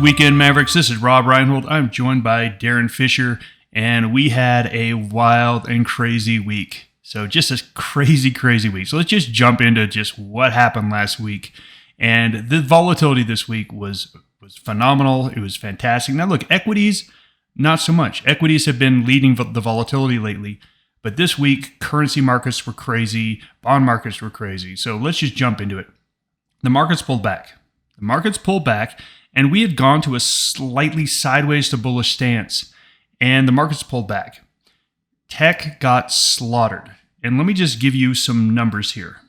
Weekend Mavericks. This is Rob Reinhold. I'm joined by Darren Fisher, and we had a wild and crazy week. So just a crazy week. So let's just jump into just what happened last week. And the volatility this week was phenomenal. It was fantastic. Now look, equities, not so much. Equities have been leading the volatility lately. But this week, currency markets were crazy. Bond markets were crazy. So let's just jump into it. The markets pulled back. And we had gone to a slightly sideways to bullish stance, and the markets pulled back. Tech got slaughtered. And let me just give you some numbers here.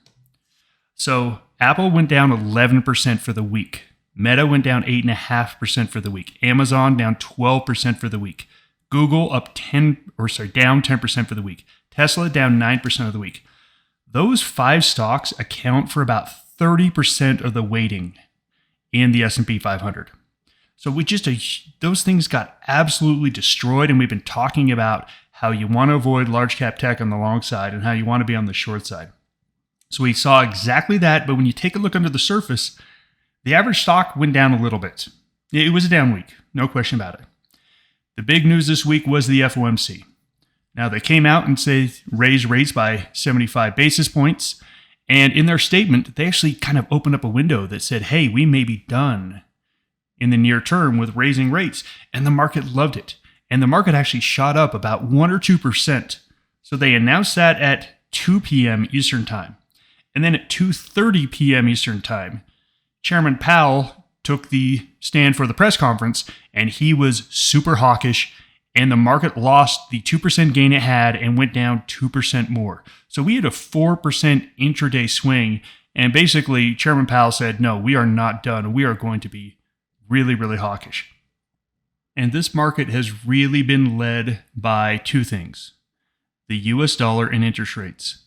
So Apple went down 11% for the week. Meta went down 8.5% for the week. Amazon down 12% for the week. Google down 10% for the week. Tesla down 9% of the week. Those 5 stocks account for about 30% of the weighting in the S&P 500. So those things got absolutely destroyed, and we've been talking about how you want to avoid large cap tech on the long side and how you want to be on the short side. So we saw exactly that, but when you take a look under the surface, the average stock went down a little bit. It was a down week, no question about it. The big news this week was the FOMC. Now they came out and raised rates by 75 basis points. And in their statement, they actually kind of opened up a window that said, hey, we may be done in the near term with raising rates. And the market loved it. And the market actually shot up about 1 or 2%. So they announced that at 2 p.m. Eastern Time. And then at 2:30 p.m. Eastern Time, Chairman Powell took the stand for the press conference, and he was super hawkish. And the market lost the 2% gain it had and went down 2% more. So we had a 4% intraday swing. And basically, Chairman Powell said, no, we are not done. We are going to be really hawkish. And this market has really been led by 2 things: the US dollar and interest rates.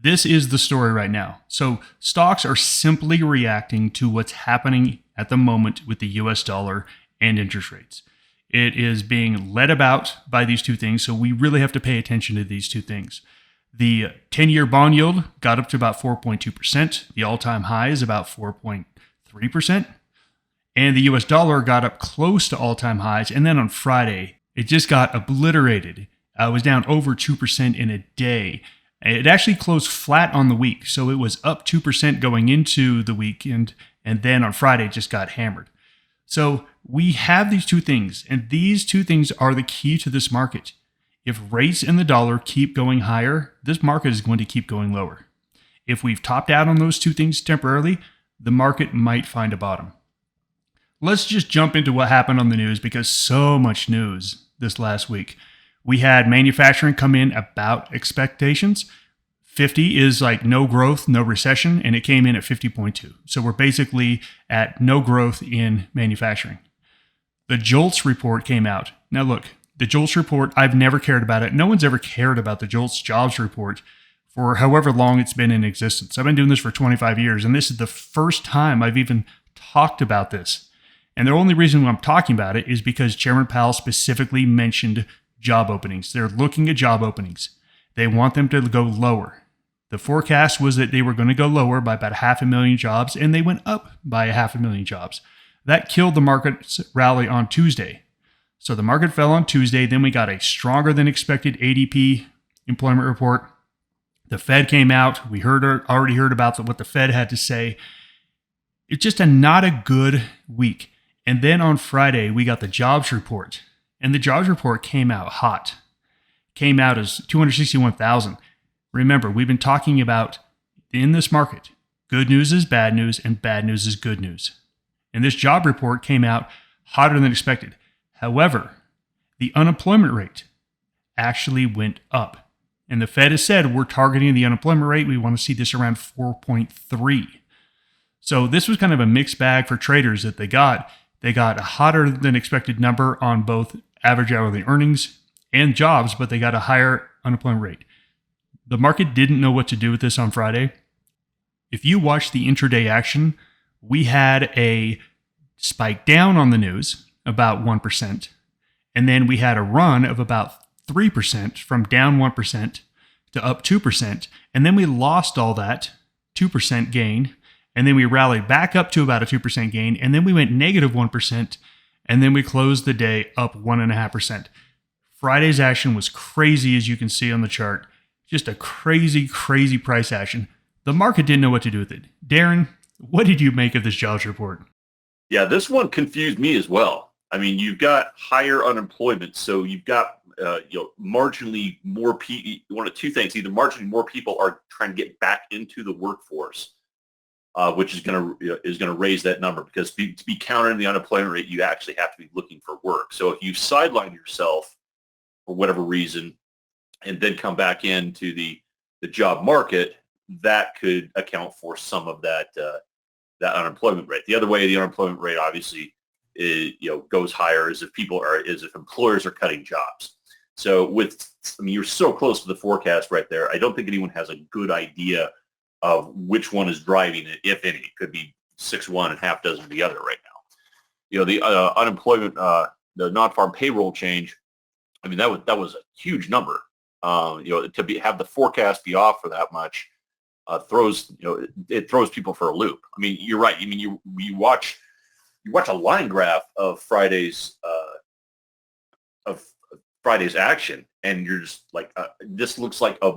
This is the story right now. So stocks are simply reacting to what's happening at the moment with the US dollar and interest rates. It is being led about by these 2 things, so we really have to pay attention to these 2 things. The 10-year bond yield got up to about 4.2%. The all-time high is about 4.3%. And the US dollar got up close to all-time highs. And then on Friday, it just got obliterated. It was down over 2% in a day. It actually closed flat on the week, so it was up 2% going into the weekend, and then on Friday it just got hammered. So we have these 2 things, and these 2 things are the key to this market. If rates and the dollar keep going higher, this market is going to keep going lower. If we've topped out on those 2 things temporarily, the market might find a bottom. Let's just jump into what happened on the news, because so much news this last week. We had manufacturing come in about expectations. 50 is like no growth, no recession, and it came in at 50.2. So we're basically at no growth in manufacturing. The JOLTS report came out. Now look, the JOLTS report, I've never cared about it. No one's ever cared about the JOLTS jobs report for however long it's been in existence. I've been doing this for 25 years, and this is the first time I've even talked about this. And the only reason I'm talking about it is because Chairman Powell specifically mentioned job openings. They're looking at job openings. They want them to go lower. The forecast was that they were going to go lower by about 500,000 jobs, and they went up by 500,000 jobs. That killed the market's rally on Tuesday. So the market fell on Tuesday. Then we got a stronger than expected ADP employment report. The Fed came out. We already heard about what the Fed had to say. It's just not a good week. And then on Friday, we got the jobs report. And the jobs report came out hot. Came out as 261,000. Remember, we've been talking about in this market, good news is bad news and bad news is good news. And this job report came out hotter than expected. However, the unemployment rate actually went up. And the Fed has said we're targeting the unemployment rate. We want to see this around 4.3. So this was kind of a mixed bag for traders that they got. They got a hotter than expected number on both average hourly earnings and jobs, but they got a higher unemployment rate. The market didn't know what to do with this on Friday. If you watch the intraday action, we had a spike down on the news, about 1%, and then we had a run of about 3% from down 1% to up 2%, and then we lost all that 2% gain, and then we rallied back up to about a 2% gain, and then we went negative 1%, and then we closed the day up 1.5%. Friday's action was crazy, as you can see on the chart. Just a crazy, crazy price action. The market didn't know what to do with it. Darren, what did you make of this jobs report? Yeah, this one confused me as well. I mean, you've got higher unemployment, so you've got marginally more people. One of two things: either marginally more people are trying to get back into the workforce, which is going to raise that number, because to be counted in the unemployment rate, you actually have to be looking for work. So if you sideline yourself for whatever reason and then come back into the job market, that could account for some of that unemployment rate. The other way the unemployment rate obviously goes higher is if employers are cutting jobs. So you're so close to the forecast right there. I don't think anyone has a good idea of which one is driving it, if any. It could be 6-1 and half dozen the other right now. The unemployment, the non-farm payroll change. I mean, that was a huge number. Have the forecast be off for that much throws people for a loop. I mean, you're right. I mean, you watch a line graph of Friday's action, and you're just like, this looks like a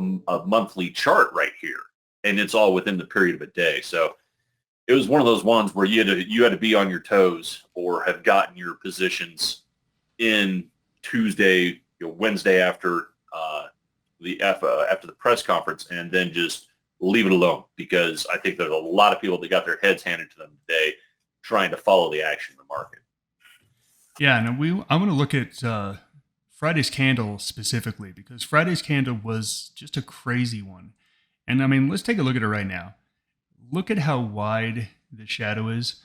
monthly chart right here, and it's all within the period of a day. So it was one of those ones where you had to be on your toes or have gotten your positions in Tuesday, Wednesday after the press conference, and then just leave it alone, because I think there's a lot of people that got their heads handed to them today trying to follow the action in the market. Yeah, and I'm going to look at Friday's candle specifically, because Friday's candle was just a crazy one. And I mean, let's take a look at it right now. Look at how wide the shadow is.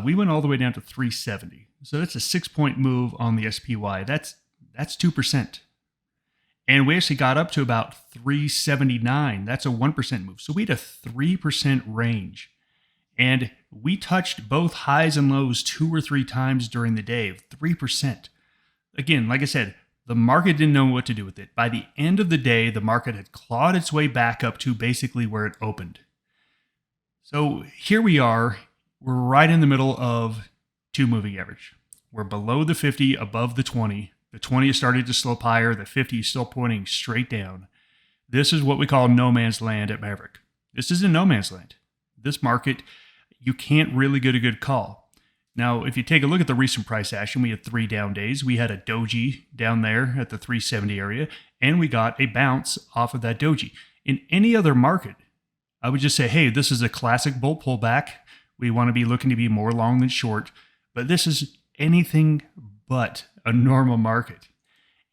We went all the way down to 370. So that's a 6-point move on the SPY. That's 2%. And we actually got up to about 379. That's a 1% move. So we had a 3% range. And we touched both highs and lows 2 or 3 times during the day of 3%. Again, like I said, the market didn't know what to do with it. By the end of the day, the market had clawed its way back up to basically where it opened. So here we are. We're right in the middle of 2 moving average. We're below the 50, above the 20. The 20 is starting to slope higher. The 50 is still pointing straight down. This is what we call no man's land at Maverick. This isn't no man's land. This market, you can't really get a good call. Now, if you take a look at the recent price action, we had 3 down days. We had a doji down there at the 370 area, and we got a bounce off of that doji. In any other market, I would just say, hey, this is a classic bull pullback. We want to be looking to be more long than short, but this is anything but a normal market.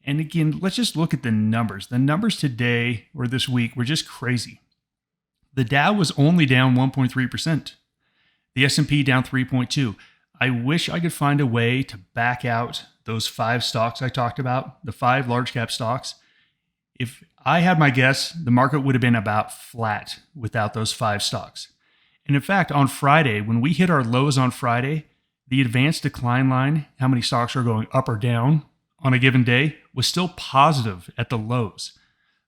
And again, let's just look at the numbers. The numbers today or this week were just crazy. The Dow was only down 1.3%. The S&P down 3.2%. I wish I could find a way to back out those 5 stocks I talked about, the 5 large cap stocks. If I had my guess, the market would have been about flat without those 5 stocks. And in fact, on Friday, when we hit our lows on Friday, the advanced decline line, how many stocks are going up or down on a given day, was still positive at the lows.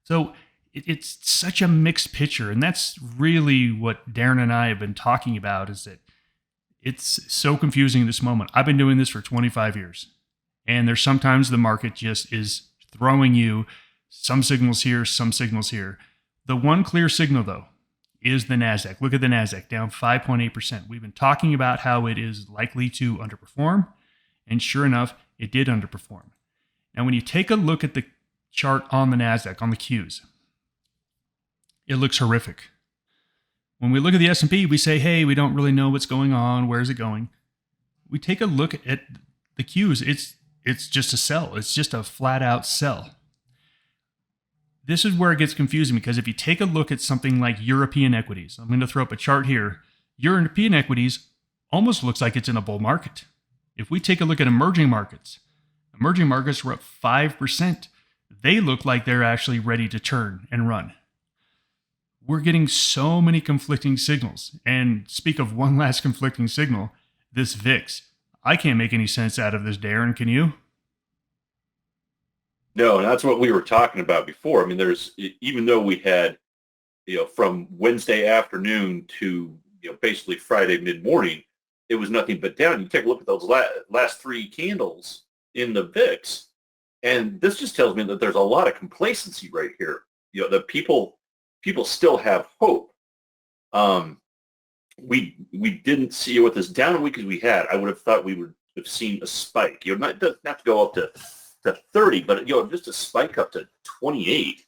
So it's such a mixed picture. And that's really what Darren and I have been talking about, is that it's so confusing in this moment. I've been doing this for 25 years. And there's sometimes the market just is throwing you some signals here, some signals here. The one clear signal, though, is the NASDAQ. Look at the NASDAQ, down 5.8%. We've been talking about how it is likely to underperform, and sure enough, it did underperform. Now, when you take a look at the chart on the NASDAQ, on the Qs, it looks horrific. When we look at the S&P, we say, hey, we don't really know what's going on. Where's it going? We take a look at the Qs. It's just a sell. It's just a flat out sell. This is where it gets confusing, because if you take a look at something like European equities, I'm going to throw up a chart here. European equities almost looks like it's in a bull market. If we take a look at emerging markets were up 5%. They look like they're actually ready to turn and run. We're getting so many conflicting signals. And speak of one last conflicting signal, this VIX. I can't make any sense out of this, Darren. Can you? No, and that's what we were talking about before. I mean, even though we had, from Wednesday afternoon to basically Friday mid-morning, it was nothing but down. You take a look at those last three candles in the VIX, and this just tells me that there's a lot of complacency right here. The people still have hope. We didn't see with as down a week as we had. I would have thought we would have seen a spike. Not doesn't have to go up to 30, but just a spike up to 28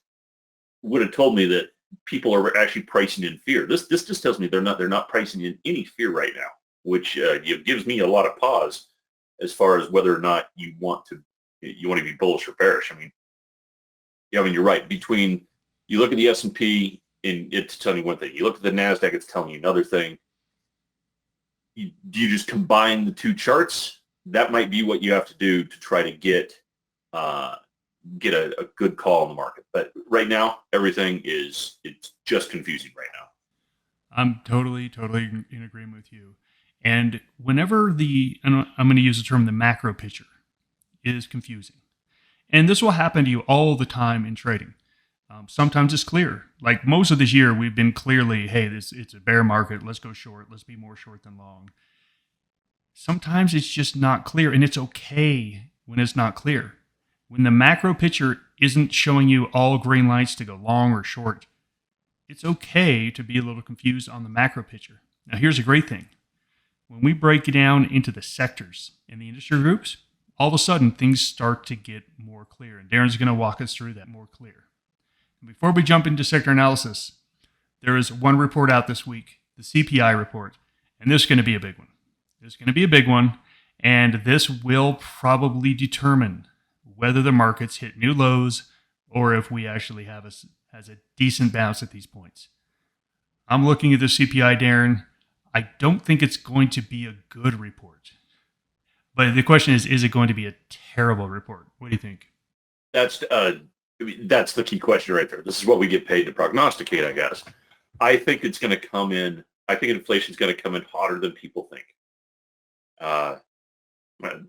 would have told me that people are actually pricing in fear. This just tells me they're not pricing in any fear right now, which gives me a lot of pause as far as whether or not you want to be bullish or bearish. I mean, you're right. Between you look at the S&P and it's telling you one thing. You look at the NASDAQ, it's telling you another thing. Do you just combine the two charts? That might be what you have to do to try to get a good call on the market. But right now, it's just confusing right now. I'm totally in agreement with you. And whenever I'm going to use the term, the macro picture is confusing. And this will happen to you all the time in trading. Sometimes it's clear. Like most of this year, we've been clearly, hey, it's a bear market. Let's go short. Let's be more short than long. Sometimes it's just not clear, and it's okay when it's not clear. When the macro picture isn't showing you all green lights to go long or short, it's okay to be a little confused on the macro picture. Now, here's a great thing. When we break it down into the sectors and the industry groups, all of a sudden things start to get more clear. And Darren's going to walk us through that more clear. And before we jump into sector analysis, there is one report out this week, the CPI report, and this is going to be a big one. And this will probably determine whether the markets hit new lows or if we actually have a decent bounce at these points. I'm looking at the CPI, Darren. I don't think it's going to be a good report. But the question is it going to be a terrible report? What do you think? That's the key question right there. This is what we get paid to prognosticate, I guess. I think it's going to come in. I think inflation is going to come in hotter than people think.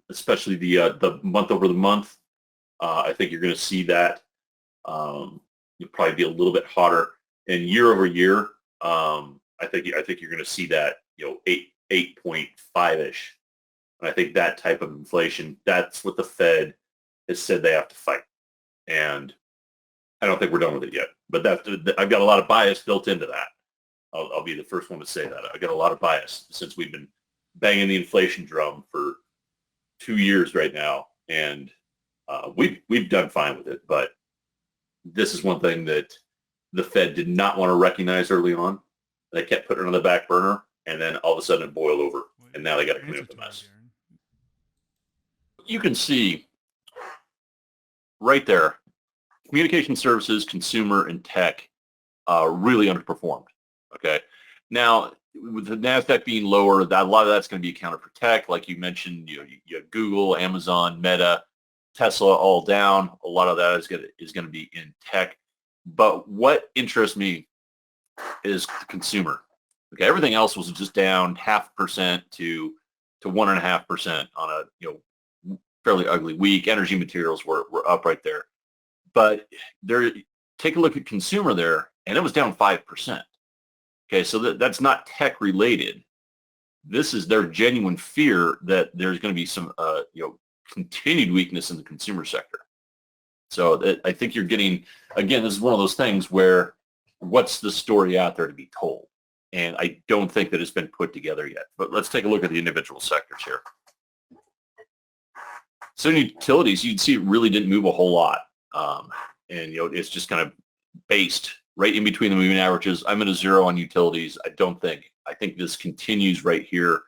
Especially the month over the month. I think you're going to see that. You'll probably be a little bit hotter, and year over year. I think you're going to see that 8.5-ish. And I think that type of inflation, that's what the Fed has said they have to fight. And I don't think we're done with it yet. But I've got a lot of bias built into that. I'll be the first one to say that. I've got a lot of bias since we've been banging the inflation drum for 2 years right now, and we've done fine with it. But this is one thing that the Fed did not want to recognize early on. They kept putting it on the back burner, and then all of a sudden it boiled over, and now they got to clean up the mess. You can see right there, communication services, consumer, and tech really underperformed. Okay, now with the NASDAQ being lower, a lot of that's going to be accounted for tech, like you mentioned. You have Google, Amazon, Meta, Tesla all down. A lot of that is going to be in tech. But what interests me is the consumer. Okay, everything else was just down 0.5% to 1.5% on a fairly ugly week. Energy materials were up right there, but take a look at consumer there, and it was down 5%. Okay, so that's not tech related. This is their genuine fear that there's going to be some continued weakness in the consumer sector. So I think you're getting, again, this is one of those things where what's the story out there to be told? And I don't think that it's been put together yet. But let's take a look at the individual sectors here. So in utilities, you'd see it really didn't move a whole lot. And it's just kind of based right in between the moving averages. I'm at a zero on utilities. I think this continues right here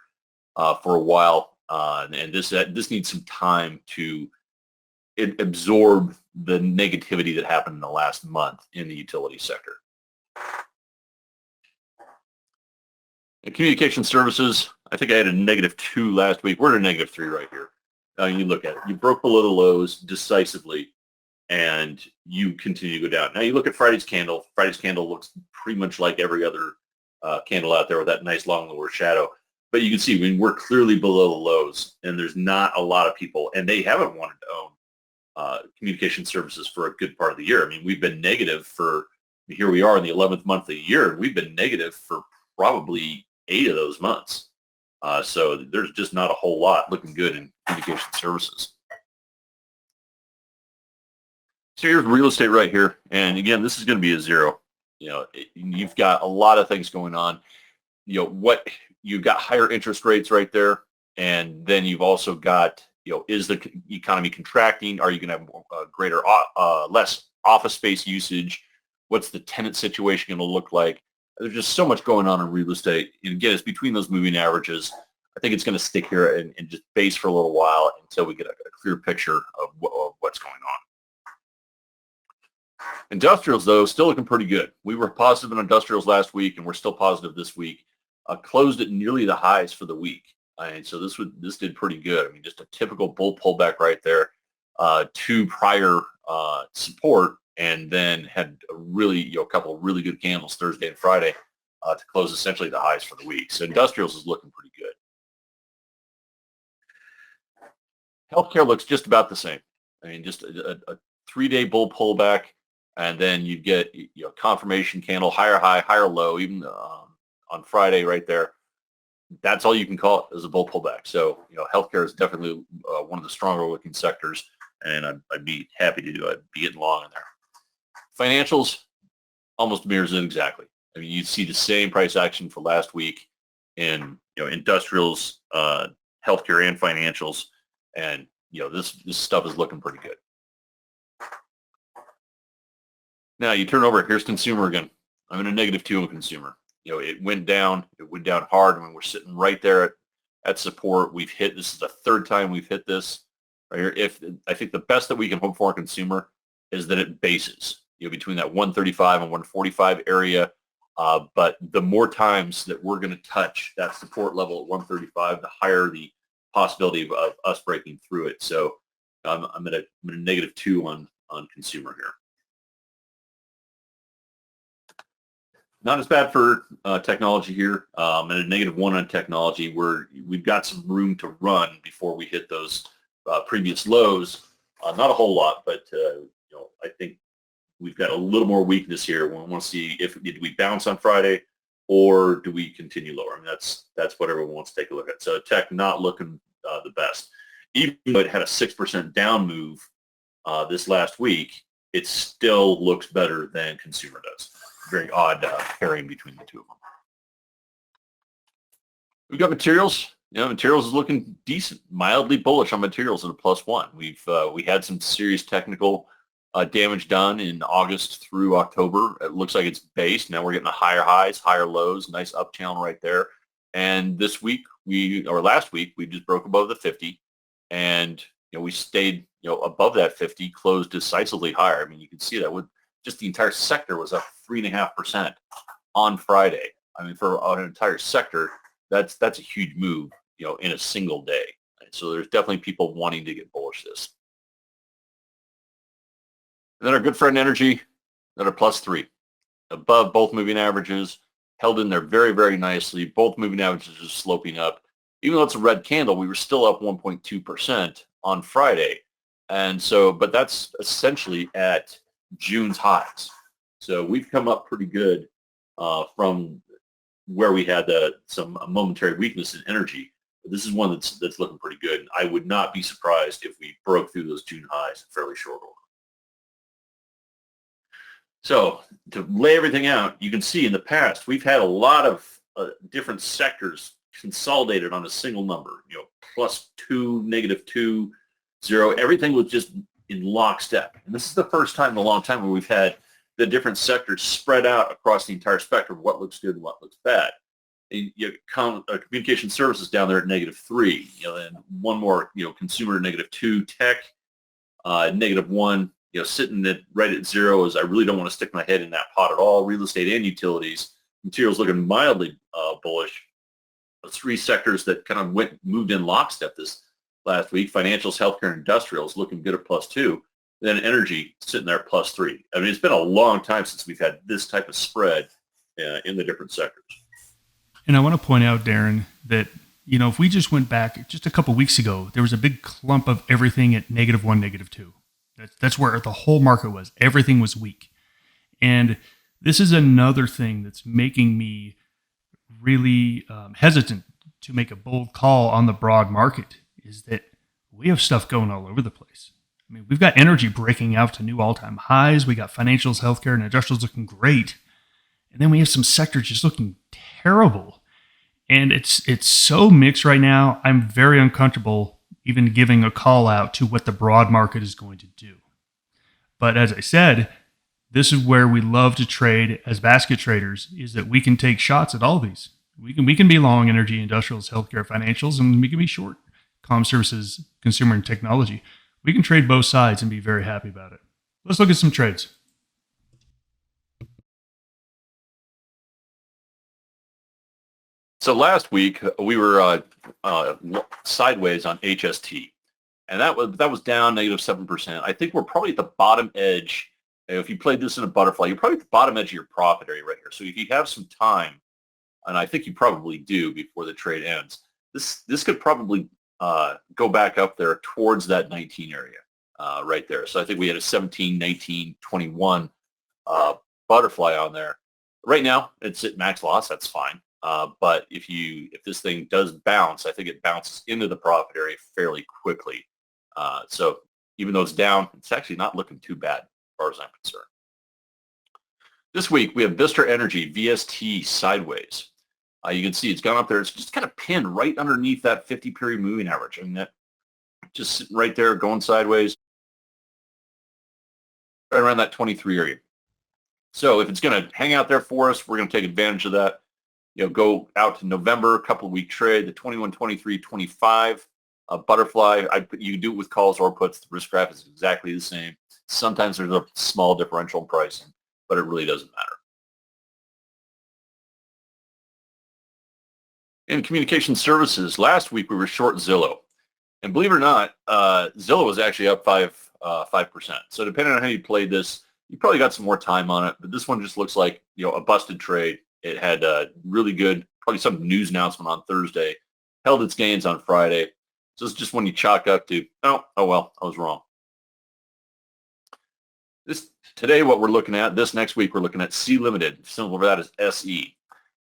for a while. And this needs some time to absorb the negativity that happened in the last month in the utility sector. In communication services, I think I had a -2 last week. We're at a -3 right here. You look at it. You broke below the lows decisively, and you continue to go down. Now you look at Friday's candle. Friday's candle looks pretty much like every other candle out there with that nice long lower shadow. But you can see we're clearly below the lows, and there's not a lot of people, and they haven't wanted to own communication services for a good part of the year. I mean, we've been negative here we are in the 11th month of the year, and we've been negative for probably 8 of those months. So there's just not a whole lot looking good in communication services. So here's real estate right here. And again, this is going to be a zero. You've got a lot of things going on. What you've got higher interest rates right there. And then you've also got, is the economy contracting? Are you going to have less office space usage? What's the tenant situation going to look like? There's just so much going on in real estate. And again, it's between those moving averages. I think it's going to stick here and just base for a little while until we get a clear picture of what's going on. Industrials, though, still looking pretty good. We were positive in industrials last week, and we're still positive this week. Closed at nearly the highs for the week. And so this did pretty good. I mean, just a typical bull pullback right there. 2 prior support, and then had a couple of really good candles Thursday and Friday to close essentially the highs for the week. So industrials is looking pretty good. Healthcare looks just about the same. I mean, just a 3-day bull pullback, and then you get confirmation candle, higher high, higher low, even on Friday right there. That's all you can call it as a bull pullback. So healthcare is definitely one of the stronger looking sectors, and I'd be happy to be getting long in there. Financials almost mirrors it exactly. I mean, you see the same price action for last week in industrials, healthcare, and financials, and this stuff is looking pretty good. Now you turn over. Here's consumer again. I'm in a -2 on consumer. It went down. It went down hard. I mean, we're sitting right there at support. This is the 3rd time we've hit this right here. I think the best that we can hope for in consumer is that it bases, between that 135 and 145 area. But the more times that we're going to touch that support level at 135, the higher the possibility of us breaking through it. So I'm at a -2 on consumer here. Not as bad for technology here. I'm at a -1 on technology, where we've got some room to run before we hit those previous lows. Not a whole lot, but I think we've got a little more weakness here. We want to see did we bounce on Friday, or do we continue lower? I mean, that's what everyone wants to take a look at. So tech not looking the best. Even though it had a 6% down move this last week, it still looks better than consumer does. Very odd pairing between the two of them. We've got materials. Materials is looking decent, mildly bullish on materials at a +1. We had some serious technical damage done in August through October. It looks like it's based. Now we're getting higher highs, higher lows, nice up channel right there. And last week, we just broke above the 50, and we stayed above that 50, closed decisively higher. I mean, you can see that with just the entire sector was up 3.5% on Friday. I mean, for an entire sector, that's a huge move, in a single day. And so there's definitely people wanting to get bullish this. And then our good friend energy, that are +3, above both moving averages, held in there very, very nicely. Both moving averages are sloping up. Even though it's a red candle, we were still up 1.2% on Friday. And so, but that's essentially at June's highs. So we've come up pretty good from where we had some momentary weakness in energy. But this is one that's looking pretty good. I would not be surprised if we broke through those June highs in fairly short order. So to lay everything out, you can see in the past, we've had a lot of different sectors consolidated on a single number, +2, -2, 0. Everything was just in lockstep. And this is the first time in a long time where we've had the different sectors spread out across the entire spectrum of what looks good and what looks bad. And communication services down there at -3, and one more, consumer -2, tech -1, sitting right at 0 is I really don't want to stick my head in that pot at all. Real estate and utilities, materials looking mildly bullish. The 3 sectors that kind of moved in lockstep this last week: financials, healthcare, and industrials looking good at +2. Then energy sitting there at +3. I mean, it's been a long time since we've had this type of spread in the different sectors. And I want to point out, Darren, that if we just went back just a couple weeks ago, there was a big clump of everything at -1, -2. That's where the whole market was. Everything was weak. And this is another thing that's making me really hesitant to make a bold call on the broad market is that we have stuff going all over the place. I mean, we've got energy breaking out to new all-time highs. We got financials, healthcare, and industrials looking great. And then we have some sectors just looking terrible. And it's so mixed right now. I'm very uncomfortable even giving a call out to what the broad market is going to do. But as I said, this is where we love to trade as basket traders, is that we can take shots at all these. We can be long energy, industrials, healthcare, financials, and we can be short comm services, consumer, and technology. We can trade both sides and be very happy about it. Let's look at some trades. So last week we were sideways on HST, and that was down -7%. I think we're probably at the bottom edge. If you played this in a butterfly, you're probably at the bottom edge of your profit area right here. So if you have some time, and I think you probably do before the trade ends, this could probably go back up there towards that 19 area right there. So I think we had a 17, 19, 21 butterfly on there. Right now it's at max loss. That's fine. But if this thing does bounce, I think it bounces into the profit area fairly quickly. So even though it's down, it's actually not looking too bad as far as I'm concerned. This week we have Vistra Energy, VST, sideways. You can see it's gone up there. It's just kind of pinned right underneath that 50-period moving average. I mean, that just sitting right there going sideways right around that 23 area. So if it's going to hang out there for us, we're going to take advantage of that. Go out to November, a couple-week trade, the 21, 23, 25 butterfly. You can do it with calls or puts. The risk graph is exactly the same. Sometimes there's a small differential in pricing, but it really doesn't matter. In communication services, last week we were short Zillow. And believe it or not, Zillow was actually up 5%. So depending on how you played this, you probably got some more time on it. But this one just looks like a busted trade. It had a really good, probably some news announcement on Thursday, held its gains on Friday. So it's just when you chalk up to, oh well, I was wrong. Today, what we're looking at, this next week, we're looking at C Limited, symbol for that is SE.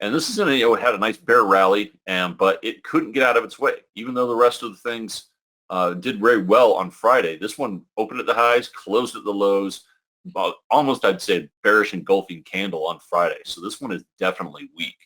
And this is it had a nice bear rally, but it couldn't get out of its way, even though the rest of the things did very well on Friday. This one opened at the highs, closed at the lows, almost I'd say bearish engulfing candle on Friday. So this one is definitely weak.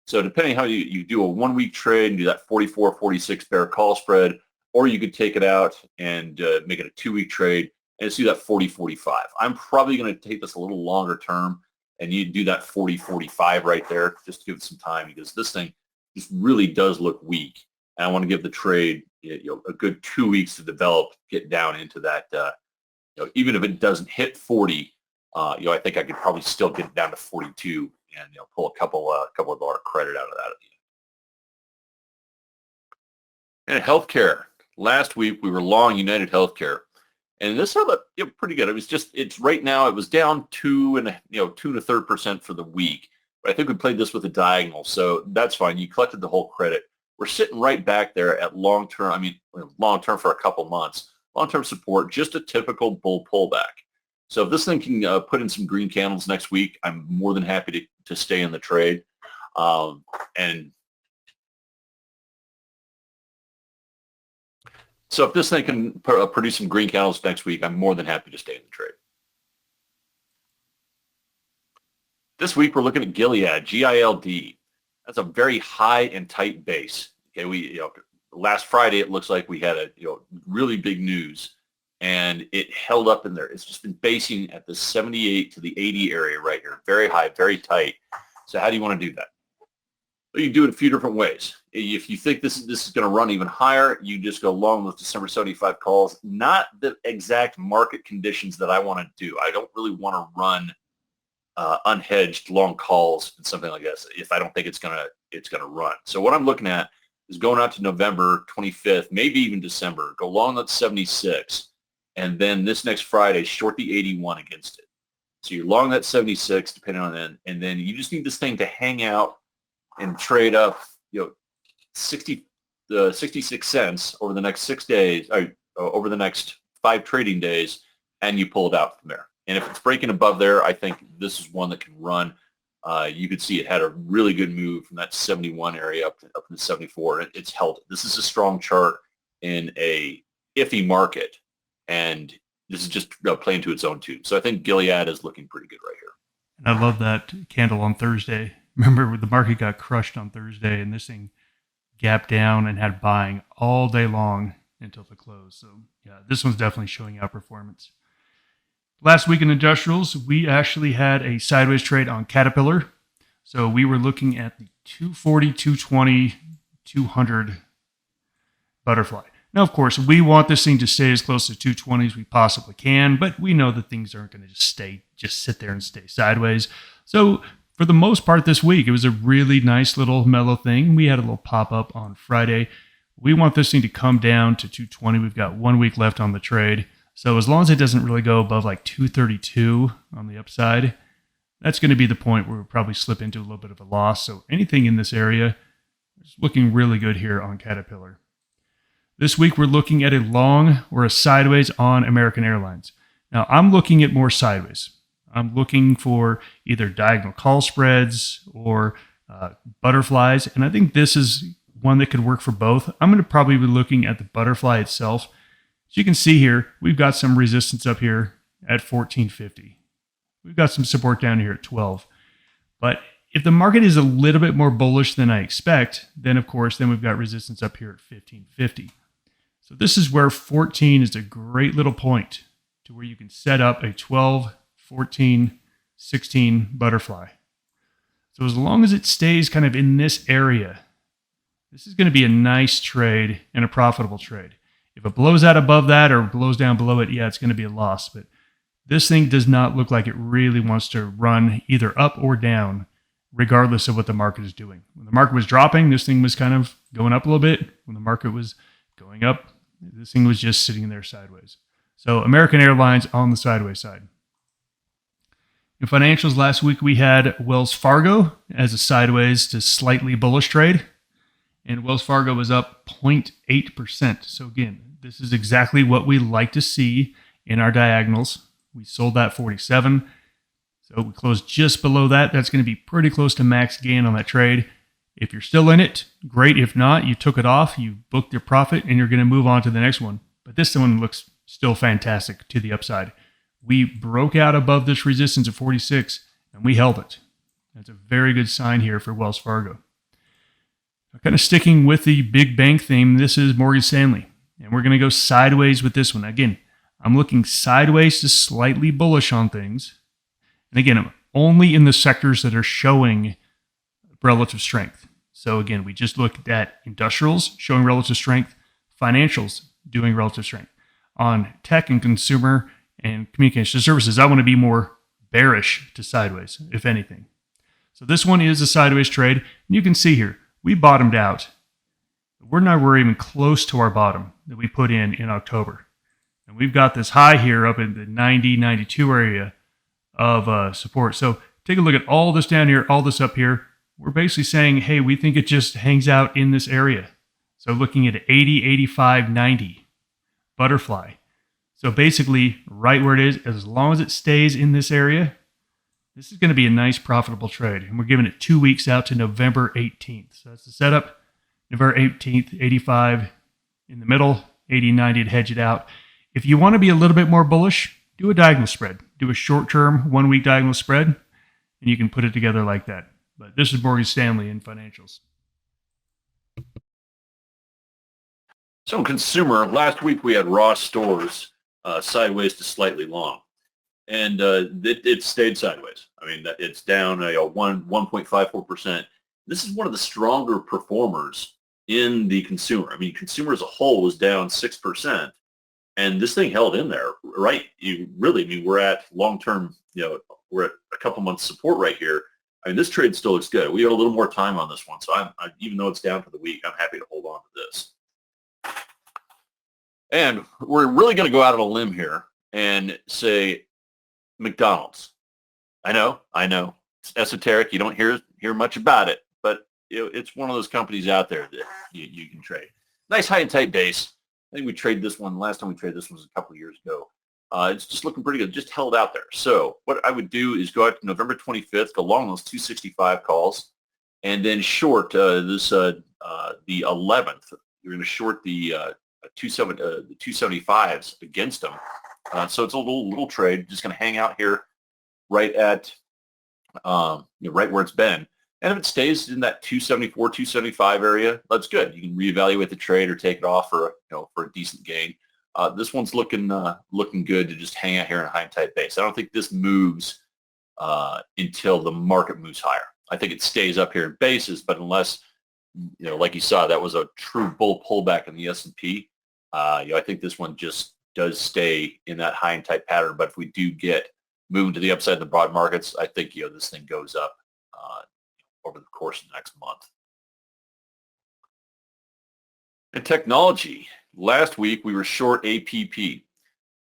So depending how you do a 1 week trade and do that 44, 46 bear call spread, or you could take it out and make it a 2 week trade and just do that 40, 45. I'm probably going to take this a little longer term. And you do that 40, 45 right there, just to give it some time, because this thing just really does look weak. And I want to give the trade a good 2 weeks to develop, get down into that. Even if it doesn't hit 40, I think I could probably still get it down to 42 and pull a couple of dollar credit out of that. And healthcare, last week we were long United Healthcare. And this held up pretty good. It's right now, it was down 2.33% for the week. But I think we played this with a diagonal, so that's fine. You collected the whole credit. We're sitting right back there at long-term for a couple months. Long-term support, just a typical bull pullback. So if this thing can put in some green candles next week, I'm more than happy to stay in the trade. So if this thing can produce some green candles next week, I'm more than happy to stay in the trade. This week, we're looking at Gilead, GILD. That's a very high and tight base. Okay, last Friday, it looks like we had a really big news, and it held up in there. It's just been basing at the 78 to the 80 area right here. Very high, very tight. So how do you want to do that? Well, you can do it a few different ways. If you think this is going to run even higher, you just go long with December 75 calls. Not the exact market conditions that I want to do. I don't really want to run unhedged long calls and something like this if I don't think it's gonna run. So what I'm looking at is going out to November 25th, maybe even December. Go long that 76, and then this next Friday short the 81 against it. So you're long that 76, depending on that, and then you just need this thing to hang out and trade up, 66 cents over the next 6 days, or over the next 5 trading days, and you pull it out from there. And if it's breaking above there, I think this is one that can run. you could see it had a really good move from that 71 area up to 74. And it's held. This is a strong chart in a iffy market, and this is just playing to its own tune. So I think Gilead is looking pretty good right here. And I love that candle on Thursday. Remember, the market got crushed on Thursday, and this thing gapped down and had buying all day long until the close. So, yeah, this one's definitely showing outperformance. Last week in industrials, we actually had a sideways trade on Caterpillar. So we were looking at the 240, 220, 200 butterfly. Now, of course, we want this thing to stay as close to 220 as we possibly can, but we know that things aren't going to just sit there and stay sideways. So for the most part this week, it was a really nice little mellow thing. We had a little pop-up on Friday. We want this thing to come down to 220. We've got 1 week left on the trade. So as long as it doesn't really go above like 232 on the upside, that's going to be the point where we'll probably slip into a little bit of a loss. So anything in this area is looking really good here on Caterpillar. This week, we're looking at a long or a sideways on American Airlines. Now, I'm looking at more sideways. I'm looking for either diagonal call spreads or butterflies, and I think this is one that could work for both. I'm going to probably be looking at the butterfly itself. As you can see here, we've got some resistance up here at 1450. We've got some support down here at 12. But if the market is a little bit more bullish than I expect, then of course, then we've got resistance up here at 1550. So this is where 14 is a great little point to where you can set up a 12, 14, 16 butterfly. So as long as it stays kind of in this area, this is going to be a nice trade and a profitable trade. If it blows out above that or blows down below it, yeah, it's going to be a loss. But this thing does not look like it really wants to run either up or down, regardless of what the market is doing. When the market was dropping, this thing was kind of going up a little bit. When the market was going up, this thing was just sitting there sideways. So American Airlines on the sideways side. In financials last week, we had Wells Fargo as a sideways to slightly bullish trade. And Wells Fargo was up 0.8%. So again, this is exactly what we like to see in our diagonals. We sold that 47. So we closed just below that. That's going to be pretty close to max gain on that trade. If you're still in it, great. If not, you took it off, you booked your profit, and you're going to move on to the next one. But this one looks still fantastic to the upside. We broke out above this resistance of 46, and we held it. That's a very good sign here for Wells Fargo. Kind of sticking with the big bank theme, this is Morgan Stanley. And we're going to go sideways with this one. Again, I'm looking sideways to slightly bullish on things. And again, I'm only in the sectors that are showing relative strength. So again, we just looked at industrials showing relative strength, financials doing relative strength. On tech and consumer and communication services, I want to be more bearish to sideways, if anything. So this one is a sideways trade. And you can see here, we bottomed out. We're even close to our bottom that we put in October. And we've got this high here up in the 90, 92 area of support. So take a look at all this down here, all this up here. We're basically saying, hey, we think it just hangs out in this area. So looking at 80, 85, 90 butterfly. So basically right where it is, as long as it stays in this area, this is going to be a nice profitable trade. And we're giving it 2 weeks out to November 18th. So that's the setup. November 18th, 85 in the middle, 80, 90 to hedge it out. If you want to be a little bit more bullish, do a diagonal spread. Do a short-term 1 week diagonal spread, and you can put it together like that. But this is Morgan Stanley in financials. So in consumer, last week we had Ross Stores sideways to slightly long. And it stayed sideways. I mean, it's down 1.54%. This is one of the stronger performers in the consumer. I mean, consumer as a whole was down 6%. And this thing held in there, right? We're at long-term, we're at a couple months support right here. I mean, this trade still looks good. We have a little more time on this one. So even though it's down for the week, I'm happy to hold on to this. And we're really going to go out on a limb here and say McDonald's. I know. It's esoteric. You don't hear much about it, but it's one of those companies out there that you can trade. Nice high and tight base. I think we traded this one. Last time we traded this one was a couple of years ago. It's just looking pretty good. Just held out there. So what I would do is go out to November 25th, go long those 265 calls, and then short the 11th. You're going to short the 275s against them. So it's a little trade. Just going to hang out here right at right where it's been. And if it stays in that 274, 275 area, that's good. You can reevaluate the trade or take it off for for a decent gain. This one's looking good to just hang out here in a high and tight base. I don't think this moves until the market moves higher. I think it stays up here in bases, but unless like you saw, that was a true bull pullback in the S&P. I think this one just does stay in that high and tight pattern. But if we do get moving to the upside in the broad markets, I think this thing goes up over the course of the next month. And technology. Last week we were short APP,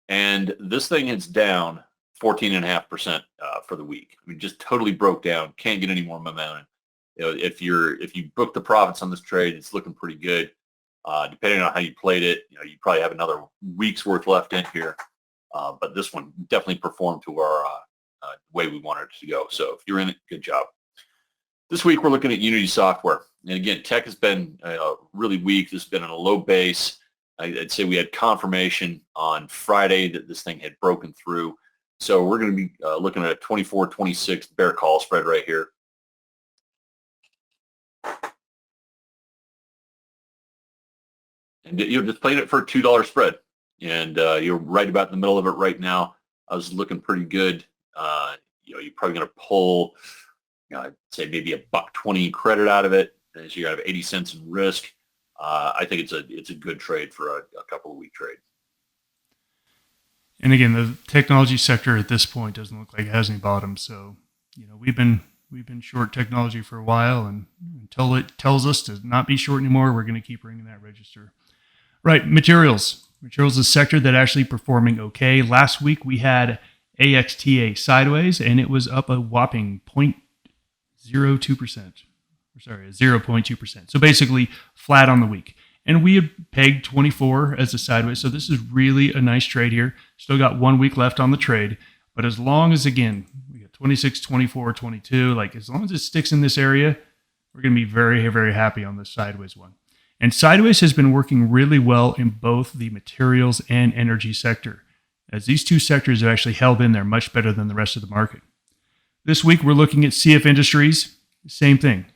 and this thing is down 14.5% for the week. I mean, just totally broke down. Can't get any more momentum. If you book the profits on this trade, it's looking pretty good. Depending on how you played it, you probably have another week's worth left in here. But this one definitely performed to our way we wanted it to go. So if you're in it, good job. This week we're looking at Unity Software. And again, tech has been really weak. This has been on a low base. I'd say we had confirmation on Friday that this thing had broken through. So we're going to be looking at a 24-26 bear call spread right here. And you're just playing it for a $2 spread. And you're right about in the middle of it right now. I was looking pretty good. You're probably going to pull, I'd say maybe $1.20 credit out of it. So you have 80 cents in risk. I think it's a good trade for a couple of week trade. And again, the technology sector at this point doesn't look like it has any bottom. So, we've been short technology for a while, and until it tells us to not be short anymore, we're going to keep ringing that register. Right, materials. Materials is a sector that actually performing okay. Last week we had AXTA sideways, and it was up a whopping 0.02%. Sorry, 0.2%. So basically flat on the week. And we had pegged 24 as a sideways. So this is really a nice trade here. Still got 1 week left on the trade. But as long as, again, we got 26, 24, 22, as long as it sticks in this area, we're going to be very, very happy on this sideways one. And sideways has been working really well in both the materials and energy sector, as these two sectors have actually held in there much better than the rest of the market. This week, we're looking at CF Industries. Same thing.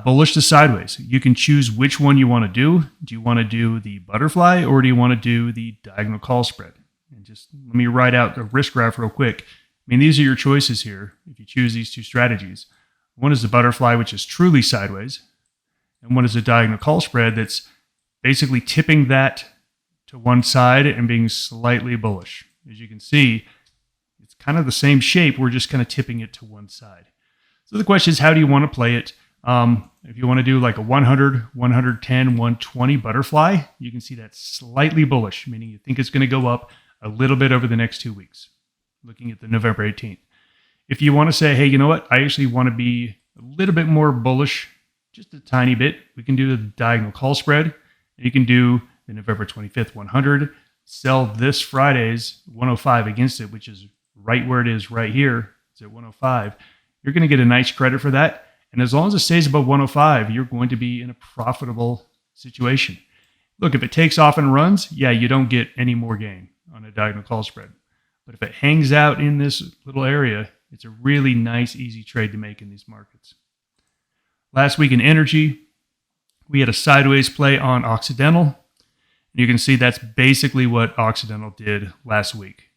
Bullish to sideways. You can choose which one you want to do. Do you want to do the butterfly, or do you want to do the diagonal call spread? And just let me write out the risk graph real quick. I mean, these are your choices here if you choose these two strategies. One is the butterfly, which is truly sideways. And one is a diagonal call spread that's basically tipping that to one side and being slightly bullish. As you can see, it's kind of the same shape. We're just kind of tipping it to one side. So the question is, how do you want to play it? If you want to do like a 100, 110, 120 butterfly, you can see that's slightly bullish, meaning you think it's going to go up a little bit over the next 2 weeks, looking at the November 18th. If you want to say, hey, you know what? I actually want to be a little bit more bullish, just a tiny bit, we can do the diagonal call spread. You can do the November 25th 100, sell this Friday's 105 against it, which is right where it is right here. It's at 105. You're going to get a nice credit for that. And as long as it stays above 105, you're going to be in a profitable situation. Look, if it takes off and runs, yeah, you don't get any more gain on a diagonal call spread. But if it hangs out in this little area, it's a really nice, easy trade to make in these markets. Last week in energy, we had a sideways play on Occidental. You can see that's basically what Occidental did last week.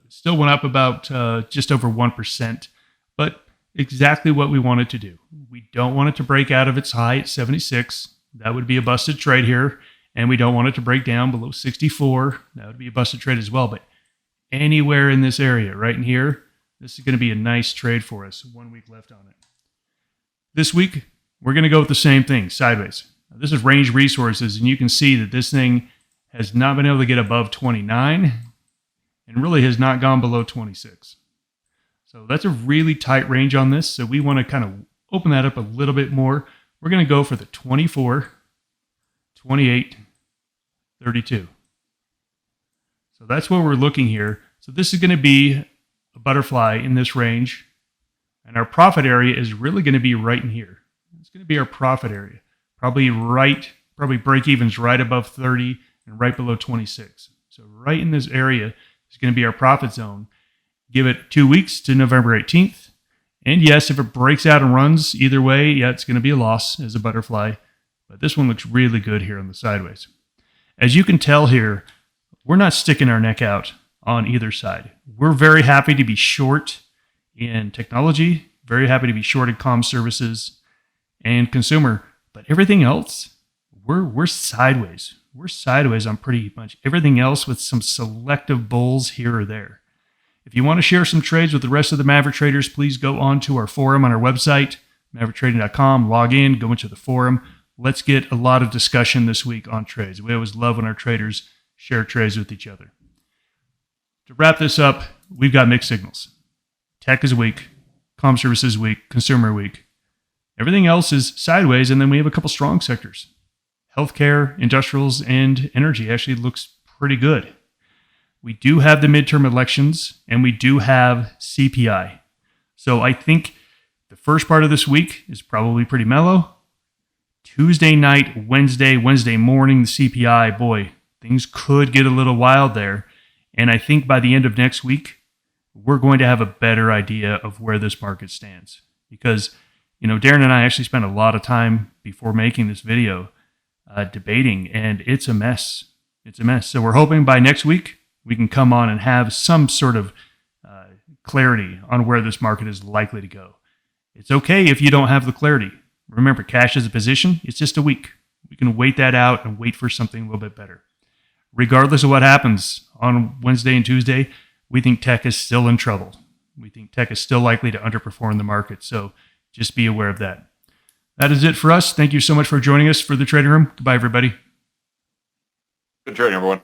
Still went up about just over 1%, but exactly what we wanted to do. We don't want it to break out of its high at 76. That would be a busted trade here. And we don't want it to break down below 64. That would be a busted trade as well. But anywhere in this area, right in here, this is going to be a nice trade for us. 1 week left on it. This week, we're going to go with the same thing, sideways. Now, this is range resources, and you can see that this thing has not been able to get above 29 and really has not gone below 26. So that's a really tight range on this. So we want to kind of open that up a little bit more. We're going to go for the 24, 28, 32. So that's what we're looking here. So this is going to be a butterfly in this range. And our profit area is really going to be right in here. It's going to be our profit area. Probably break evens right above 30 and right below 26. So right in this area is going to be our profit zone. Give it 2 weeks to November 18th. And yes, if it breaks out and runs either way, yeah, it's going to be a loss as a butterfly. But this one looks really good here on the sideways. As you can tell here, we're not sticking our neck out on either side. We're very happy to be short in technology, very happy to be short in comm services and consumer, but everything else, we're sideways. We're sideways on pretty much everything else with some selective bulls here or there. If you want to share some trades with the rest of the Maverick traders, please go on to our forum on our website, maverickTrading.com, log in, go into the forum. Let's get a lot of discussion this week on trades. We always love when our traders share trades with each other. To wrap this up, we've got mixed signals. Tech is weak, comm services weak, consumer weak. Everything else is sideways, and then we have a couple strong sectors. Healthcare, industrials, and energy actually looks pretty good. We do have the midterm elections, and we do have CPI. So I think the first part of this week is probably pretty mellow. Tuesday night, Wednesday morning, the CPI, boy, things could get a little wild there. And I think by the end of next week, we're going to have a better idea of where this market stands. Because, Darren and I actually spent a lot of time before making this video debating, and it's a mess. It's a mess. So we're hoping by next week, we can come on and have some sort of clarity on where this market is likely to go. It's okay if you don't have the clarity. Remember, cash is a position. It's just a week. We can wait that out and wait for something a little bit better. Regardless of what happens on Wednesday and Tuesday, we think tech is still in trouble. We think tech is still likely to underperform the market. So just be aware of that. That is it for us. Thank you so much for joining us for the Trading Room. Goodbye, everybody. Good trading, everyone.